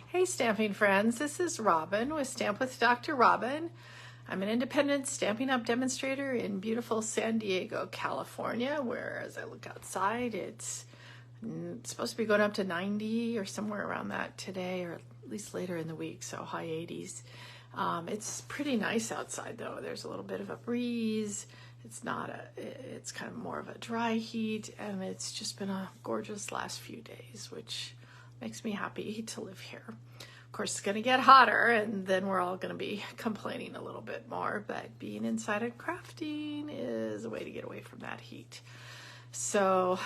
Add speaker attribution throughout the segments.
Speaker 1: Hey Stamping friends, this is Robin with Stamp with Dr. Robin. I'm an independent Stampin' Up demonstrator in beautiful San Diego, California, where as I look outside, it's supposed to be going up to 90 or somewhere around that today, or at least later in the week, so high 80s. It's pretty nice outside though. There's a little bit of a breeze. It's kind of more of a dry heat, and it's just been a gorgeous last few days, which makes me happy to live here. Of course, it's going to get hotter, and then we're all going to be complaining a little bit more, but being inside and crafting is a way to get away from that heat. So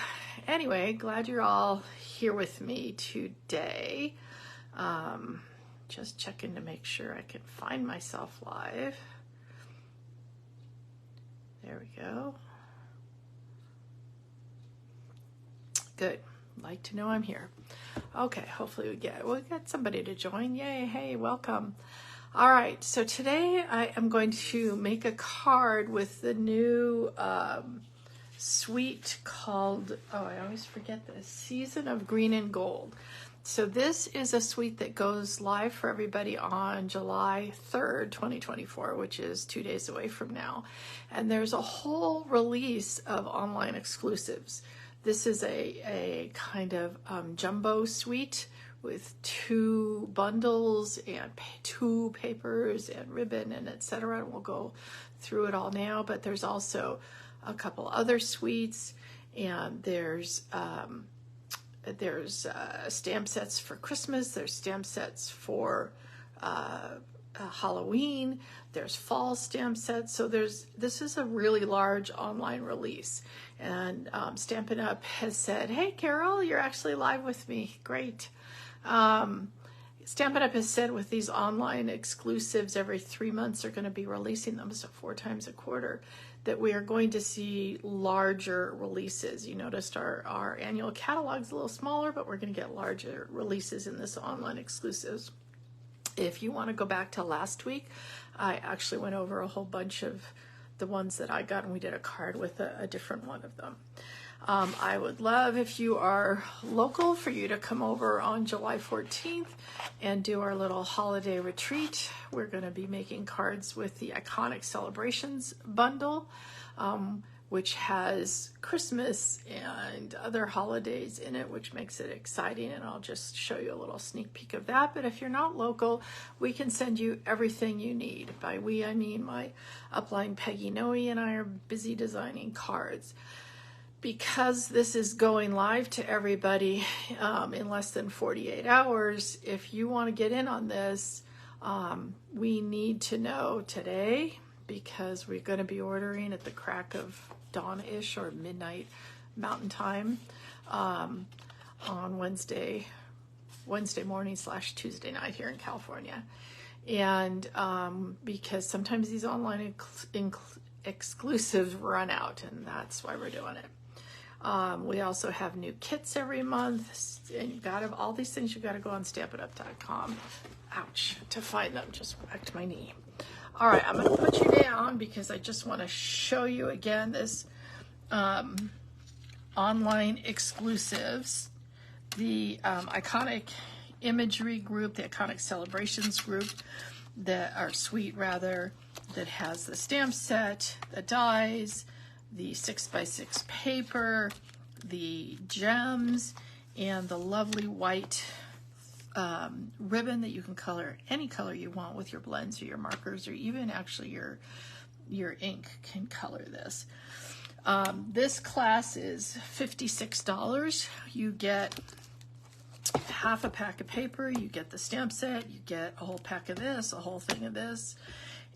Speaker 1: anyway, glad you're all here with me today. Just checking to make sure I can find myself live. There we go. Good. Like to know I'm here. Okay, hopefully we'll get somebody to join. Yay, hey, welcome. All right, so today I am going to make a card with the new suite called, oh, I always forget this, Season of Green and Gold. So this is a suite that goes live for everybody on July 3rd, 2024, which is 2 days away from now. And there's a whole release of online exclusives. This is a kind of jumbo suite with 2 bundles and 2 papers and ribbon and etc. We'll go through it all now, but there's also a couple other suites, and there's stamp sets for Christmas, there's stamp sets for Halloween, there's fall stamp sets. So this is a really large online release, and Stampin' Up has said, hey Carol, you're actually live with me, great. Stampin' Up has said with these online exclusives, every 3 months they're going to be releasing them, so 4 times a quarter, that we are going to see larger releases. You noticed our annual catalog's a little smaller, but we're going to get larger releases in this online exclusives. If you want to go back to last week, I actually went over a whole bunch of the ones that I got, and we did a card with a different one of them. I would love, if you are local, for you to come over on July 14th and do our little holiday retreat. We're going to be making cards with the Iconic Celebrations bundle, which has Christmas and other holidays in it, which makes it exciting, and I'll just show you a little sneak peek of that. But if you're not local, we can send you everything you need. By we, I mean my upline Peggy Noe and I are busy designing cards. Because this is going live to everybody in less than 48 hours, if you want to get in on this, we need to know today, because we're going to be ordering at the crack of dawn-ish or midnight Mountain Time on Wednesday morning / Tuesday night here in California. And because sometimes these online exclusives run out, and that's why we're doing it. We also have new kits every month, and you've got to, all these things you've got to go on stampinup.com, ouch, to find them. Just whacked my knee. All right, I'm going to put you down because I just want to show you again this online exclusives, the Iconic Imagery group, the Iconic Celebrations group, that are suite rather, that has the stamp set, the dies, the 6x6 paper, the gems, and the lovely white ribbon that you can color any color you want with your blends or your markers, or even actually your ink can color this. This class is $56. You get half a pack of paper, you get the stamp set, you get a whole pack of this, a whole thing of this,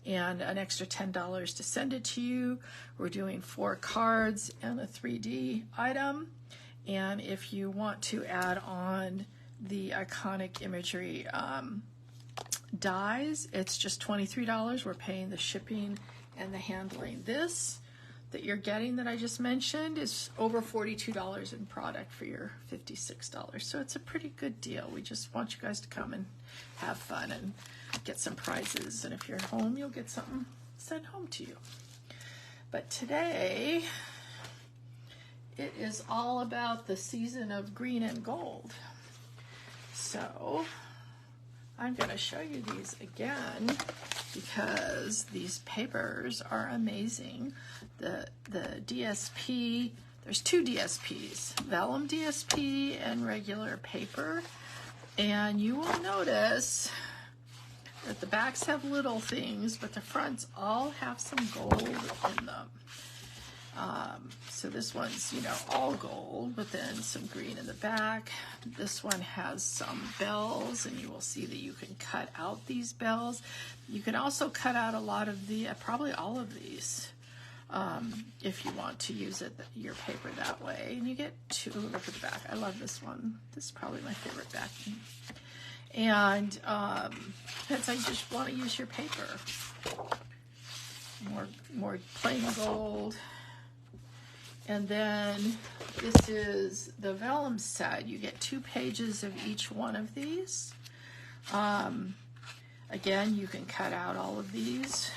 Speaker 1: and an extra $10 to send it to you. We're doing 4 cards and a 3D item. And if you want to add on the Iconic Imagery dies, it's just $23. We're paying the shipping and the handling. This that you're getting that I just mentioned is over $42 in product for your $56. So it's a pretty good deal. We just want you guys to come and have fun and get some prizes, and if you're home, you'll get something sent home to you. But today, it is all about the Season of Green and Gold. So I'm going to show you these again because these papers are amazing. The DSP, there's two DSPs, vellum DSP and regular paper. And you will notice that the backs have little things, but the fronts all have some gold in them. So this one's, you know, all gold, but then some green in the back. This one has some bells, and you will see that you can cut out these bells. You can also cut out a lot of the, probably all of these, if you want to use your paper that way. And you get two, look at the back. I love this one. This is probably my favorite backing. And since I just want to use your paper, more plain gold. And then this is the vellum set. You get 2 pages of each one of these. Again, you can cut out all of these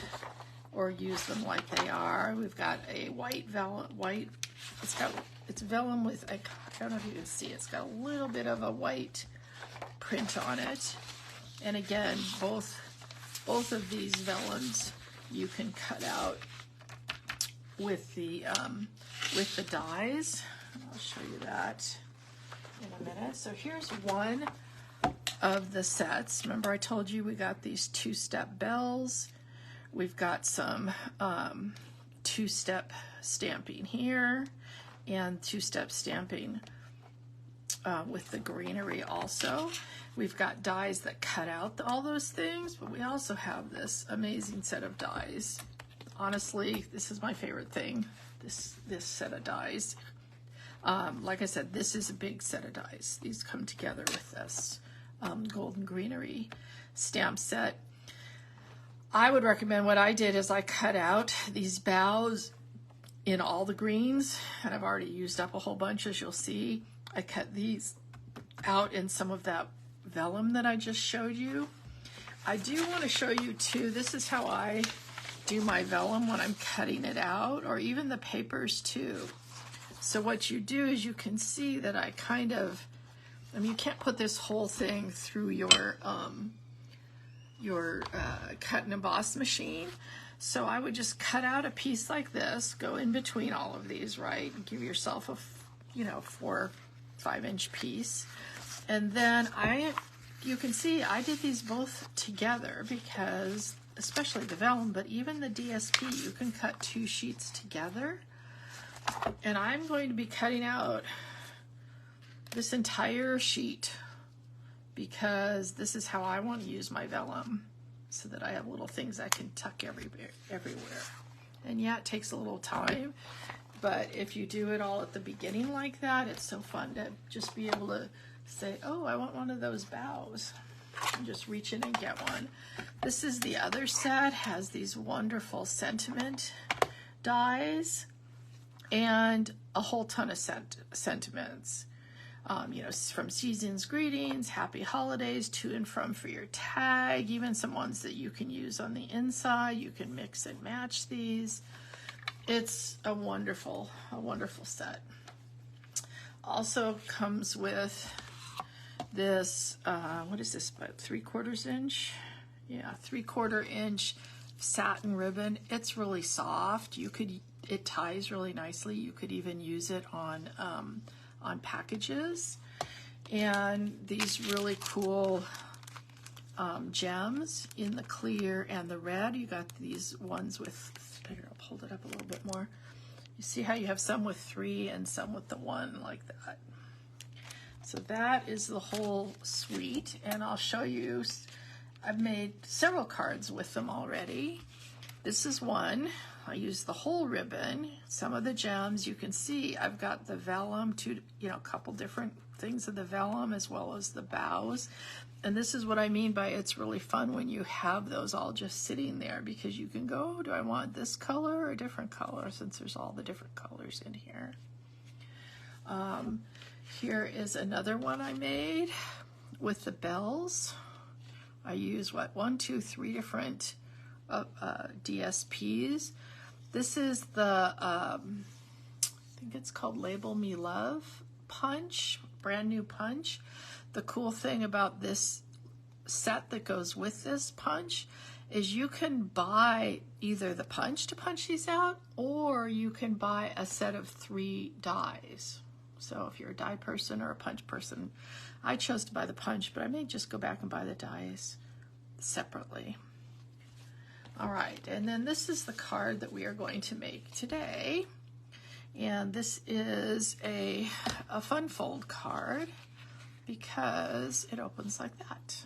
Speaker 1: or use them like they are. We've got a white vellum, it's vellum with, I don't know if you can see, it's got a little bit of a white print on it. And again, both of these vellums you can cut out with the dies. I'll show you that in a minute. So here's one of the sets. Remember I told you we got these 2-step bells. We've got some 2-step stamping here and 2-step stamping with the greenery also. We've got dies that cut out all those things, but we also have this amazing set of dies. Honestly, this is my favorite thing, this set of dies. Like I said, this is a big set of dies. These come together with this golden greenery stamp set. I would recommend, what I did is I cut out these bows in all the greens, and I've already used up a whole bunch, as you'll see. I cut these out in some of that vellum that I just showed you. I do want to show you too, this is how I do my vellum when I'm cutting it out, or even the papers too. So what you do is you can see that I kind of, I mean, you can't put this whole thing through your cut and emboss machine. So I would just cut out a piece like this, go in between all of these, right? And give yourself a, 4 or 5 inch piece. And then you can see I did these both together because, especially the vellum, but even the DSP, you can cut 2 sheets together. And I'm going to be cutting out this entire sheet because this is how I want to use my vellum, so that I have little things I can tuck everywhere. And yeah, it takes a little time, but if you do it all at the beginning like that, it's so fun to just be able to say, oh, I want one of those bows, and just reach in and get one. This is the other set, has these wonderful sentiment dies and a whole ton of sentiments. From season's greetings, happy holidays, to and from for your tag, even some ones that you can use on the inside. You can mix and match these. It's a wonderful set. Also comes with this, what is this, about 3/4 inch? Yeah, 3/4 inch satin ribbon. It's really soft. It ties really nicely. You could even use it on packages. And these really cool gems in the clear and the red. You got these ones with, here, I'll hold it up a little bit more. You see how you have some with 3 and some with the 1 like that. So that is the whole suite, and I'll show you, I've made several cards with them already. This is one. I used the whole ribbon, some of the gems. You can see I've got the vellum, a couple different things of the vellum as well as the bows. And this is what I mean by it's really fun when you have those all just sitting there, because you can go, oh, do I want this color or a different color, since there's all the different colors in here. Here is another one I made with the bells. I use 3 different DSPs. This is the, I think it's called Label Me Love punch, brand new punch. The cool thing about this set that goes with this punch is you can buy either the punch to punch these out, or you can buy a set of 3 dies. So if you're a die person or a punch person, I chose to buy the punch, but I may just go back and buy the dies separately. All right, and then this is the card that we are going to make today. And this is a fun fold card because it opens like that.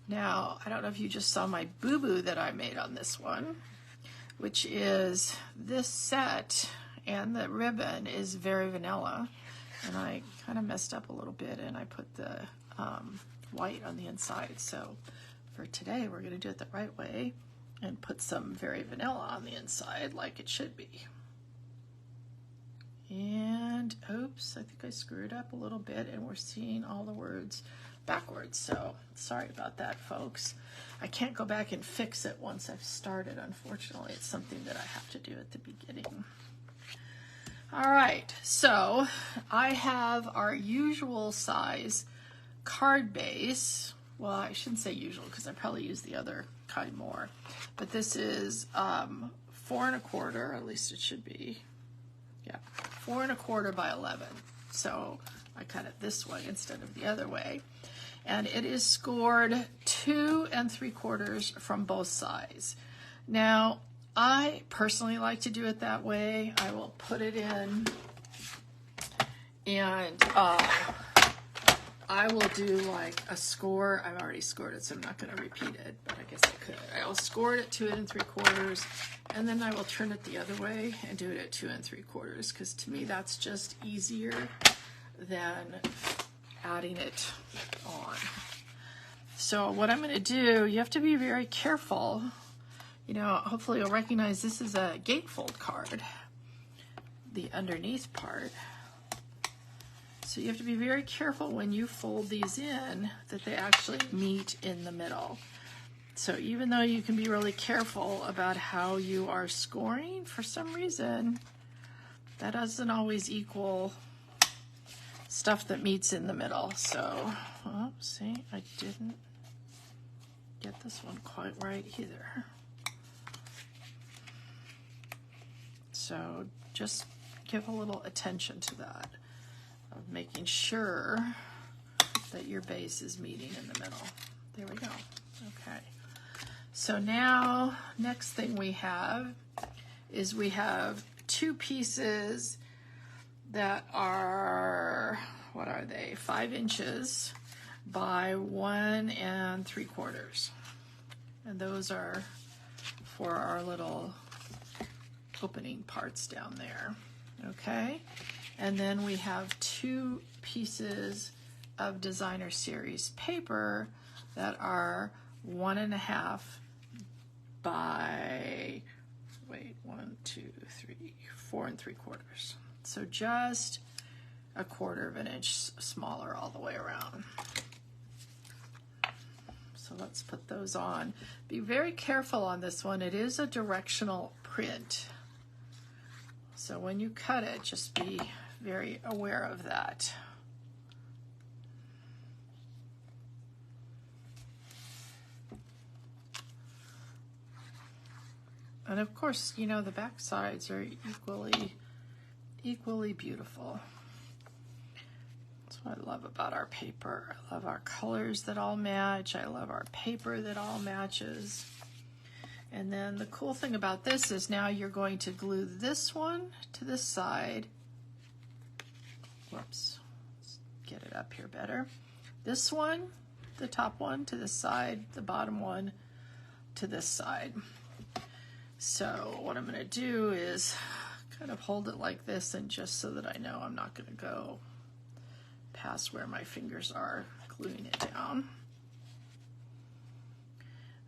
Speaker 1: Now, I don't know if you just saw my boo-boo that I made on this one, which is this set, and the ribbon is very vanilla. And I kind of messed up a little bit, and I put the white on the inside. So for today, we're going to do it the right way and put some very vanilla on the inside like it should be. And oops, I think I screwed up a little bit, and we're seeing all the words backwards. So sorry about that, folks. I can't go back and fix it once I've started. Unfortunately, it's something that I have to do at the beginning. All right, so I have our usual size card base. Well, I shouldn't say usual because I probably use the other kind more. But this is 4 1/4, at least it should be. Yeah, 4 1/4 by 11. So I cut it this way instead of the other way. And it is scored 2 3/4 from both sides. Now, I personally like to do it that way. I will put it in, and I will do like a score. I've already scored it, so I'm not going to repeat it, but I guess I could. I will score it at 2 3/4, and then I will turn it the other way and do it at 2 3/4, because to me that's just easier than adding it on. So what I'm going to do, you have to be very careful. You know, hopefully you'll recognize this is a gatefold card, the underneath part. So you have to be very careful when you fold these in that they actually meet in the middle. So even though you can be really careful about how you are scoring, for some reason, that doesn't always equal stuff that meets in the middle. So, oh, see, I didn't get this one quite right either. So just give a little attention to that, of making sure that your base is meeting in the middle. There we go. Okay. So now, next thing we have is we have 2 pieces that are, what are they? 5 inches by 1 3/4. And those are for our little opening parts down there. Okay. And then we have 2 pieces of designer series paper that are 1 1/2 by, wait, 1, 2, 3, 4 3/4. So just 1/4 inch smaller all the way around. So let's put those on. Be very careful on this one. It is a directional print. So when you cut it, just be very aware of that. And of course, you know, the back sides are equally beautiful. That's what I love about our paper. I love our colors that all match. I love our paper that all matches. And then the cool thing about this is now you're going to glue this one to this side. Whoops, let's get it up here better. This one, the top one, to this side, the bottom one to this side. So what I'm going to do is kind of hold it like this, and just so that I know I'm not going to go past where my fingers are gluing it down.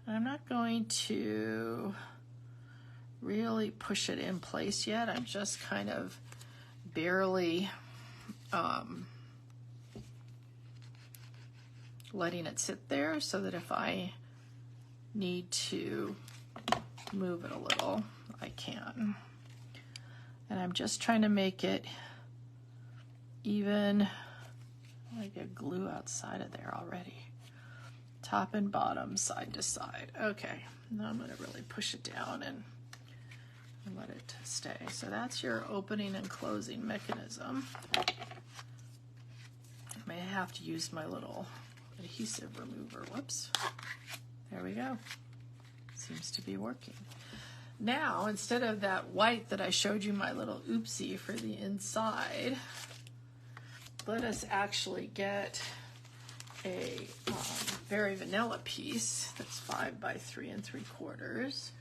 Speaker 1: I'm not going to really push it in place yet. I'm just kind of barely letting it sit there so that if I need to move it a little, I can. And I'm just trying to make it even. I get glue outside of there already. top and bottom, side to side. Okay, now I'm going to really push it down and let it stay. So that's your opening and closing mechanism. I may have to use my little adhesive remover. Whoops. There we go. Seems to be working. Now, instead of that white that I showed you, my little oopsie for the inside, let us actually get a very vanilla piece that's 5 by 3 3/4.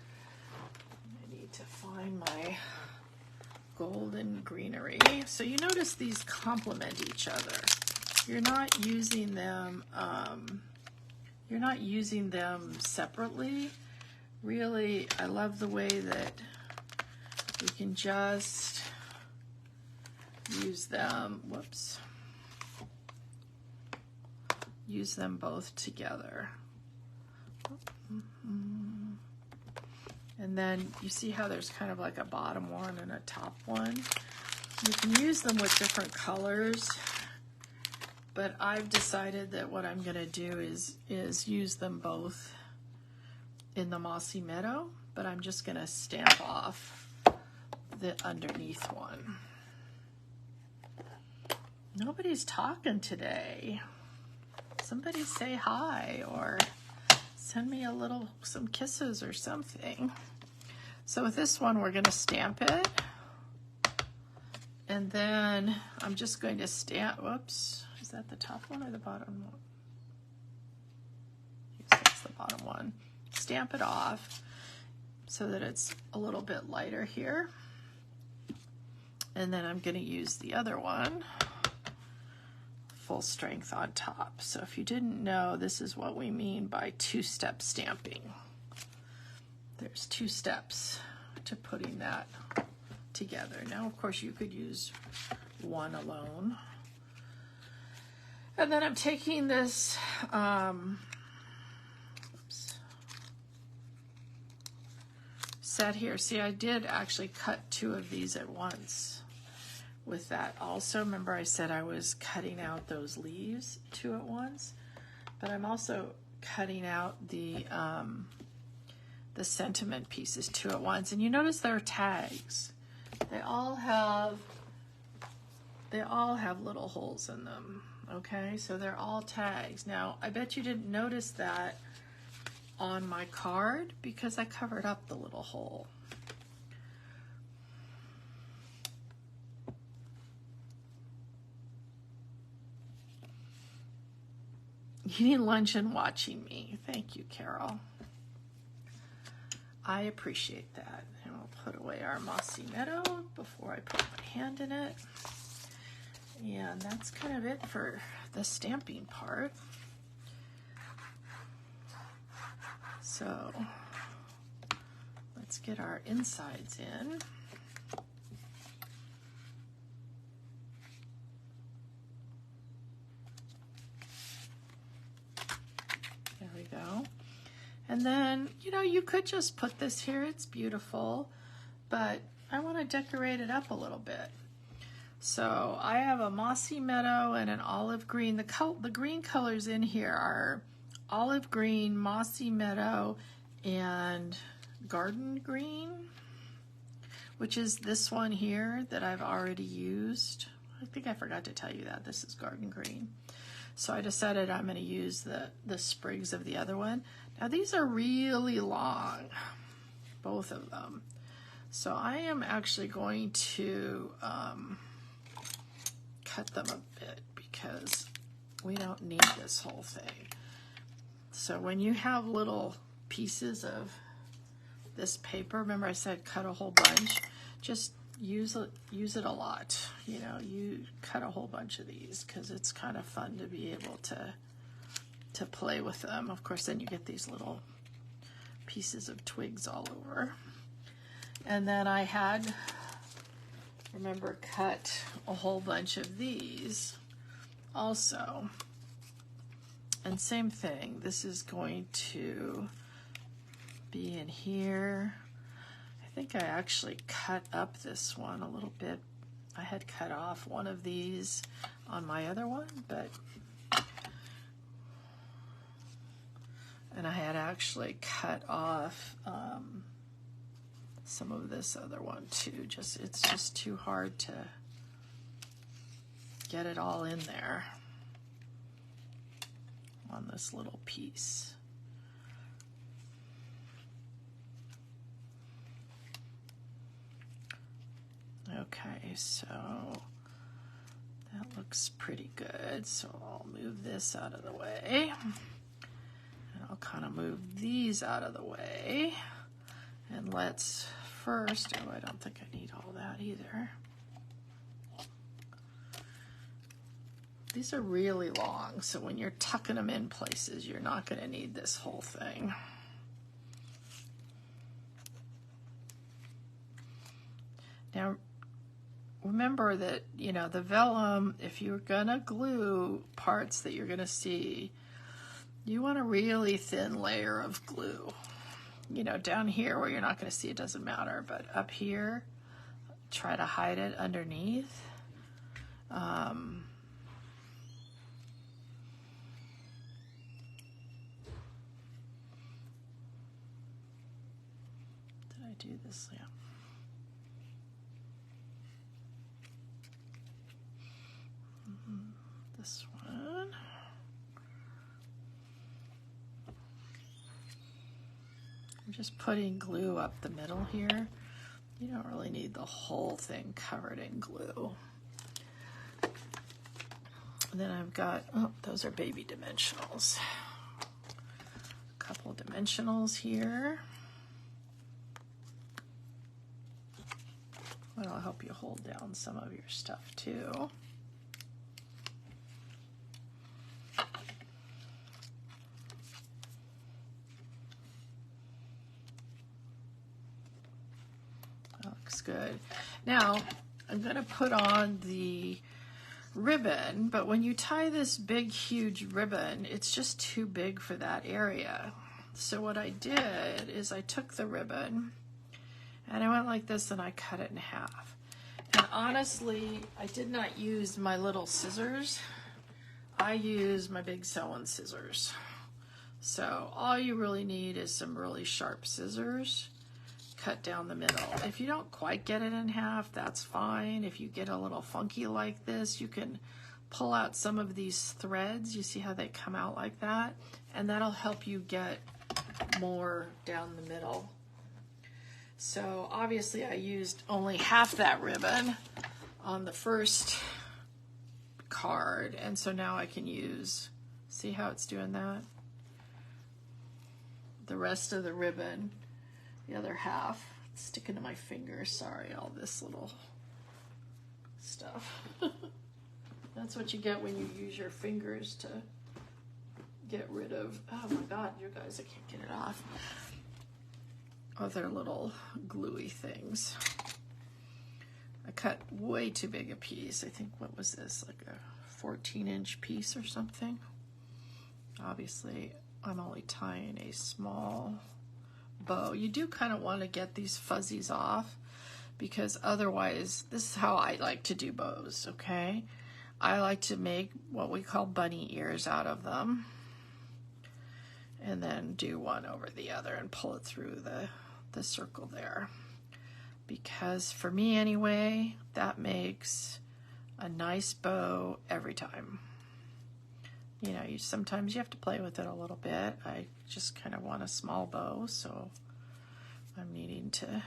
Speaker 1: I need to find my golden greenery. So you notice these complement each other. You're not using them. You're not using them separately. Really, I love the way that we can just use them. Whoops. Use them both together. And then you see how there's kind of like a bottom one and a top one. You can use them with different colors, but I've decided that what I'm going to do is use them both in the Mossy Meadow, but I'm just going to stamp off the underneath one. Nobody's talking today. Somebody say hi or send me some kisses or something. So with this one, we're going to stamp it. And then I'm just going to stamp, whoops, is that the top one or the bottom one? Yes, that's the bottom one. Stamp it off so that it's a little bit lighter here. And then I'm going to use the other one, full strength on top. So if you didn't know, this is what we mean by two-step stamping. There's 2 steps to putting that together. Now, of course, you could use one alone. And then I'm taking this set here. See, I did actually cut 2 of these at once with that. Also, remember I said I was cutting out those leaves 2 at once, but I'm also cutting out the sentiment pieces 2 at once. And you notice there are tags. They all have little holes in them. Okay, so they're all tags. Now, I bet you didn't notice that on my card because I covered up the little hole. Eating lunch and watching me. Thank you, Carol. I appreciate that. And we'll put away our Mossy Meadow before I put my hand in it. And that's kind of it for the stamping part. So let's get our insides in. There we go. And then, you know, you could just put this here. It's beautiful, but I want to decorate it up a little bit. So I have a Mossy Meadow and an olive green. The green colors in here are olive green, Mossy Meadow, and garden green, which is this one here that I've already used. I think I forgot to tell you that. This is garden green. So I decided I'm going to use the sprigs of the other one. Now these are really long, both of them. So I am actually going to cut them a bit because we don't need this whole thing. So when you have little pieces of this paper, remember I said cut a whole bunch, just use it a lot. You know, you cut a whole bunch of these because it's kind of fun to be able to play with them. Of course, then you get these little pieces of twigs all over. And then I had, remember, cut a whole bunch of these also. And same thing, this is going to be in here. I think I actually cut up this one a little bit. I had cut off one of these on my other one, but actually cut off some of this other one too. It's just too hard to get it all in there on this little piece. Okay, so that looks pretty good. So I'll move this out of the way. And I'll kind of move these out of the way. And let's first, oh, I don't think I need all that either. These are really long, so when you're tucking them in places, you're not going to need this whole thing. Now, remember that, you know, the vellum, if you're going to glue parts that you're going to see, you want a really thin layer of glue. You know, down here where you're not going to see it doesn't matter, but up here, try to hide it underneath. Did I do this? Yeah. This one. I'm just putting glue up the middle here. You don't really need the whole thing covered in glue. And then I've got, oh, those are baby dimensionals. A couple of dimensionals here. That'll help you hold down some of your stuff too. Good. Now I'm going to put on the ribbon, but when you tie this big huge ribbon, it's just too big for that area. So what I did is I took the ribbon and I went like this and I cut it in half. And honestly, I did not use my little scissors. I used my big sewing scissors. So all you really need is some really sharp scissors. Cut down the middle. If you don't quite get it in half, that's fine. If you get a little funky like this, you can pull out some of these threads. You see how they come out like that? And that'll help you get more down the middle. So obviously I used only half that ribbon on the first card, and so now I can use, see how it's doing that? The rest of the ribbon. The other half, it's sticking to my finger. Sorry, all this little stuff. That's what you get when you use your fingers to get rid of, oh my God, you guys, I can't get it off. Other little gluey things. I cut way too big a piece. I think, what was this, like a 14-inch piece or something? Obviously, I'm only tying a small bow. You do kind of want to get these fuzzies off, because otherwise, this is how I like to do bows, okay? I like to make what we call bunny ears out of them, and then do one over the other and pull it through the circle there. Because for me anyway, that makes a nice bow every time. You know, sometimes you have to play with it a little bit. I just kind of want a small bow, so I'm needing to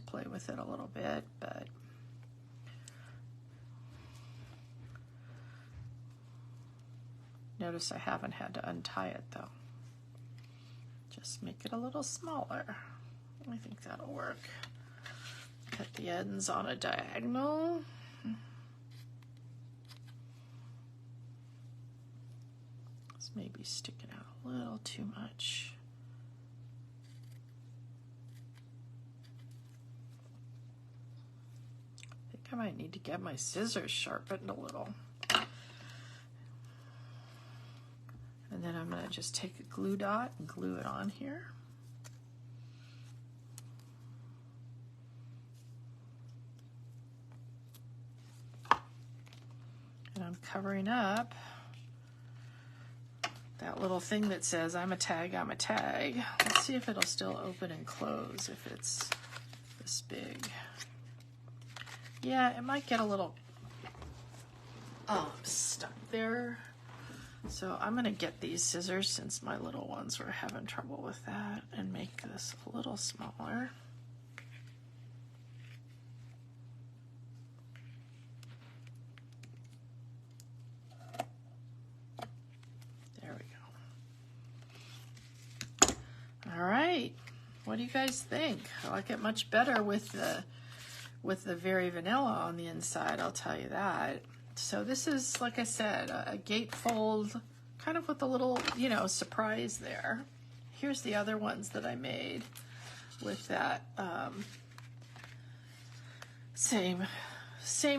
Speaker 1: play with it a little bit, but notice I haven't had to untie it though. Just make it a little smaller. I think that'll work. Cut the ends on a diagonal. It's maybe sticking out a little too much. I think I might need to get my scissors sharpened a little. And then I'm going to just take a glue dot and glue it on here. And I'm covering up that little thing that says, I'm a tag, I'm a tag. Let's see if it'll still open and close if it's this big. Yeah, it might get a little stuck there. So I'm going to get these scissors, since my little ones were having trouble with that, and make this a little smaller. There we go. All right. What do you guys think? I like it much better with the very vanilla on the inside, I'll tell you that. So this is, like I said, a gatefold, kind of with a little, you know, surprise there. Here's the other ones that I made with that same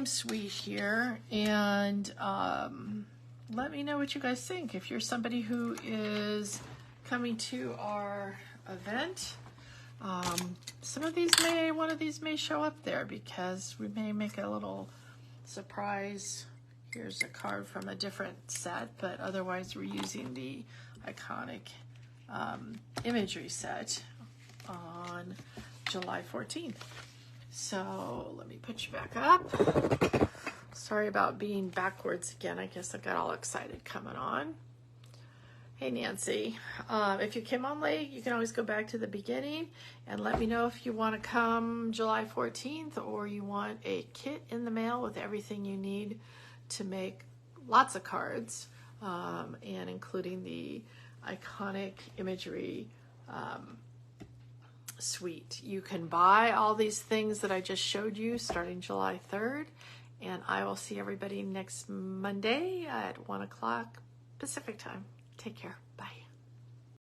Speaker 1: suite here. And let me know what you guys think. If you're somebody who is coming to our event, one of these may show up there, because we may make a little surprise. Here's a card from a different set, but otherwise we're using the iconic imagery set on July 14th. So let me put you back up. Sorry about being backwards again. I guess I got all excited coming on. Hey Nancy, if you came on late, you can always go back to the beginning and let me know if you want to come July 14th, or you want a kit in the mail with everything you need to make lots of cards, and including the iconic imagery suite. You can buy all these things that I just showed you starting July 3rd, and I will see everybody next Monday at 1 o'clock Pacific time. Take care. Bye.